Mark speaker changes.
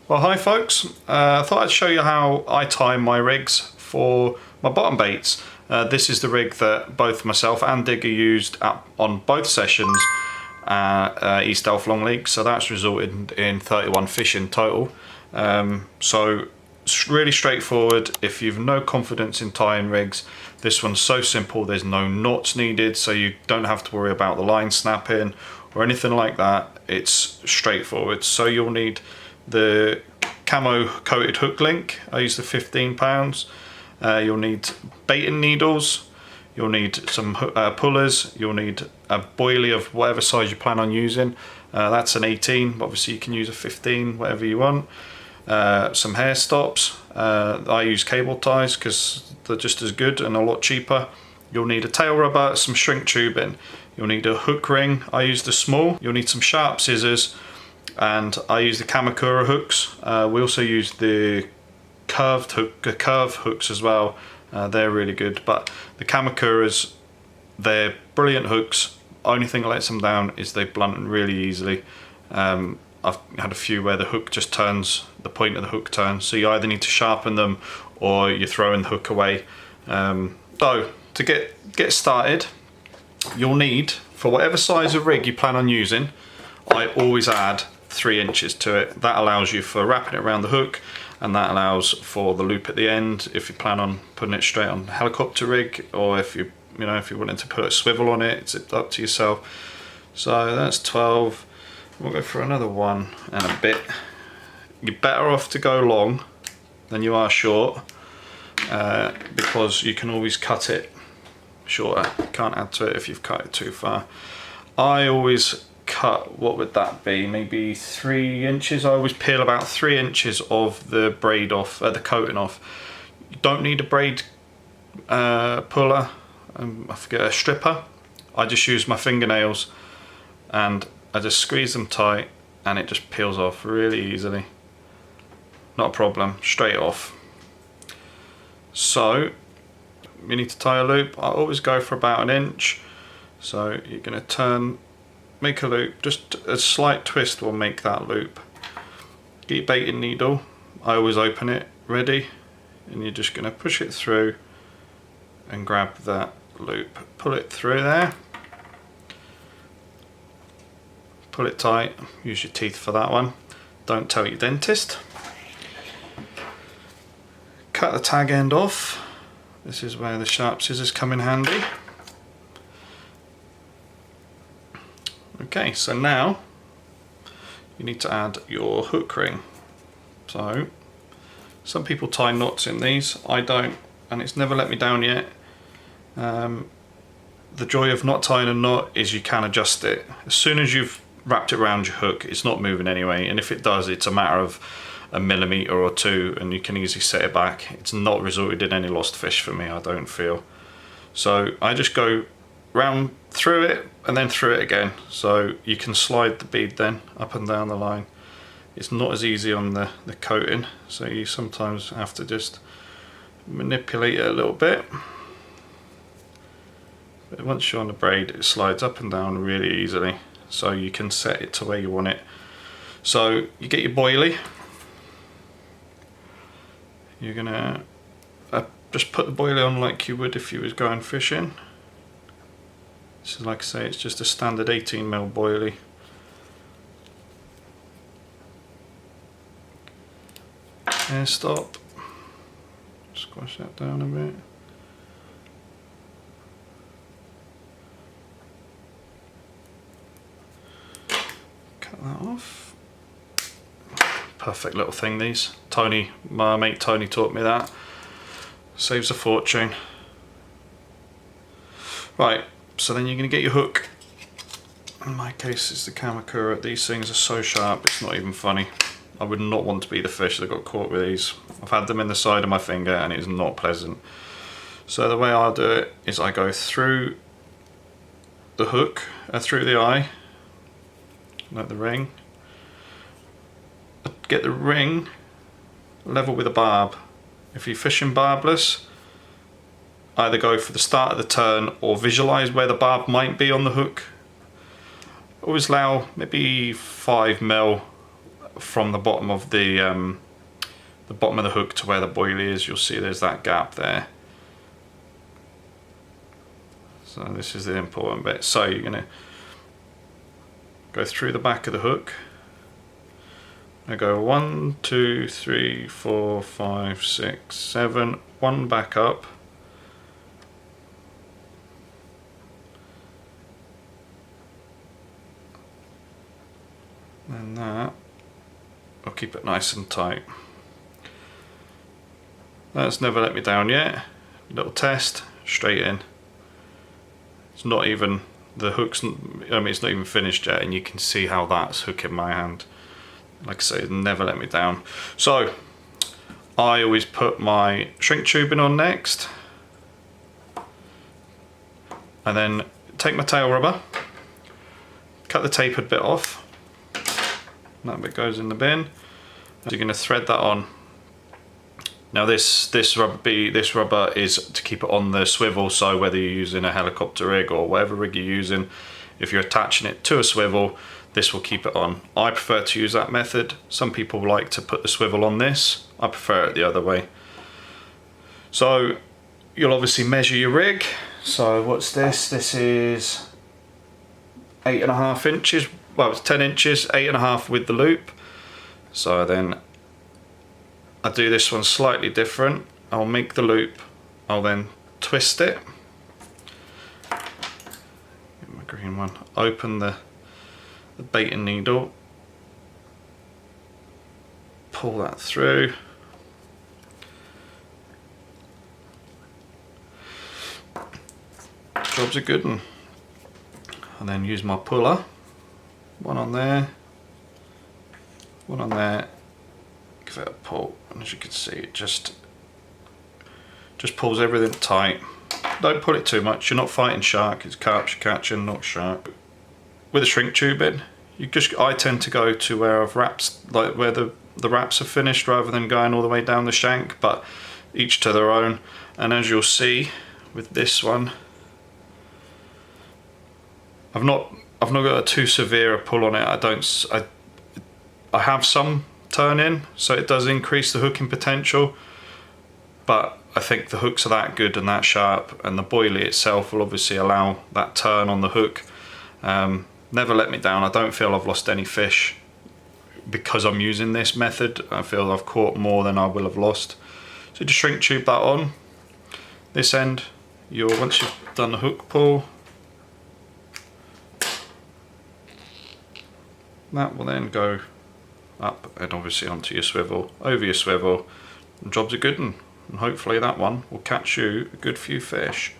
Speaker 1: Well, hi folks. I thought I'd show you how I tie my rigs for my bottom baits. This is the rig that both myself and Digger used on both sessions at East Delph Long League, so that's resulted in 31 fish in total. So it's really straightforward. If you've no confidence in tying rigs, this one's so simple. There's no knots needed, so you don't have to worry about the line snapping or anything like that. It's straightforward. So you'll need the camo coated hook link. I use the 15 pounds. You'll need baiting needles, you'll need some pullers, you'll need a boilie of whatever size you plan on using. That's an 18, obviously you can use a 15, whatever you want. Some hair stops. I use cable ties because they're just as good and a lot cheaper. You'll need a tail rubber, some shrink tubing. You'll need a hook ring. I use the small. You'll need some sharp scissors, and I use the Kamakura hooks. We also use the curve hooks as well. They're really good, but the Kamakuras, they're brilliant hooks. Only thing that lets them down is they blunt really easily. I've had a few where the hook just turns, the point of the hook turns, so you either need to sharpen them or you're throwing the hook away. So to get started, you'll need, for whatever size of rig you plan on using, I always add 3 inches to it. That allows you for wrapping it around the hook, and that allows for the loop at the end if you plan on putting it straight on a helicopter rig, or if you wanted to put a swivel on it, it's up to yourself. So that's 12. We'll go for another 1 and a bit. You're better off to go long than you are short, because you can always cut it shorter. You can't add to it if you've cut it too far. I always cut, what would that be, maybe 3 inches. I always peel about 3 inches of the braid off, the coating off. You don't need a braid puller, I forget, a stripper. I just use my fingernails and I just squeeze them tight and it just peels off really easily. Not a problem, straight off. So you need to tie a loop. I always go for about 1 inch. So you're going to turn, make a loop, just a slight twist will make that loop. Get your baiting needle, I always open it, ready, and you're just going to push it through and grab that loop. Pull it through there, pull it tight, use your teeth for that one, don't tell your dentist. Cut the tag end off. This is where the sharp scissors come in handy. Okay, so now you need to add your hook ring. So some people tie knots in these, I don't, and it's never let me down yet. The joy of not tying a knot is you can adjust it. As soon as you've wrapped it around your hook, it's not moving anyway, and if it does, it's a matter of a millimetre or 2 and you can easily set it back. It's not resulted in any lost fish for me, I don't feel. So I just go round through it and then through it again, so you can slide the bead then up and down the line. It's not as easy on the coating, so you sometimes have to just manipulate it a little bit. But once you're on the braid, it slides up and down really easily, so you can set it to where you want it. So you get your boilie. You're gonna just put the boilie on like you would if you was going fishing. So like I say, it's just a standard 18mm boilie. Hair stop. Squash that down a bit. Cut that off. Perfect little thing, these. Tony, my mate Tony taught me that. Saves a fortune. Right, so then you're going to get your hook. In my case it's the Kamakura. These things are so sharp it's not even funny. I would not want to be the fish that got caught with these. I've had them in the side of my finger and it's not pleasant. So the way I'll do it is I go through the hook, through the eye, like the ring. Get the ring level with a barb. If you're fishing barbless, either go for the start of the turn or visualize where the barb might be on the hook. Always allow maybe 5mm from the bottom of the bottom of the hook to where the boilie is, you'll see there's that gap there. So this is the important bit. So you're going to go through the back of the hook. I go 1, 2, 3, 4, 5, 6, 7, 1 back up. And that, I'll keep it nice and tight. That's never let me down yet. Little test, straight in. It's not even, the hook's, I mean it's not even finished yet, and you can see how that's hooking my hand. Like I say, it never let me down. So I always put my shrink tubing on next, and then take my tail rubber, cut the tapered bit off. That bit goes in the bin. So you're going to thread that on. Now this rubber is to keep it on the swivel, so whether you're using a helicopter rig or whatever rig you're using, if you're attaching it to a swivel, this will keep it on. I prefer to use that method. Some people like to put the swivel on this. I prefer it the other way. So you'll obviously measure your rig. So what's this? This is 8.5 inches. Well, it's 10 inches, 8.5 with the loop. So then I do this one slightly different. I'll make the loop, I'll then twist it. Get my green one. Open the baiting needle. Pull that through. Job's a good one. And then use my puller. One on there, one on there. Give it a pull, and as you can see, it just pulls everything tight. Don't pull it too much. You're not fighting shark. It's carp you're catching, not shark. With a shrink tubing, I tend to go to where I've wraps, like where the wraps are finished, rather than going all the way down the shank. But each to their own. And as you'll see with this one, I've not got a too severe a pull on it. I have some turn in, so it does increase the hooking potential, but I think the hooks are that good and that sharp, and the boilie itself will obviously allow that turn on the hook. Never let me down. I don't feel I've lost any fish because I'm using this method. I feel I've caught more than I will have lost. So just shrink tube that on. This end, once you've done the hook pull, that will then go up and obviously onto your swivel, over your swivel, and job's a good one. And hopefully that one will catch you a good few fish.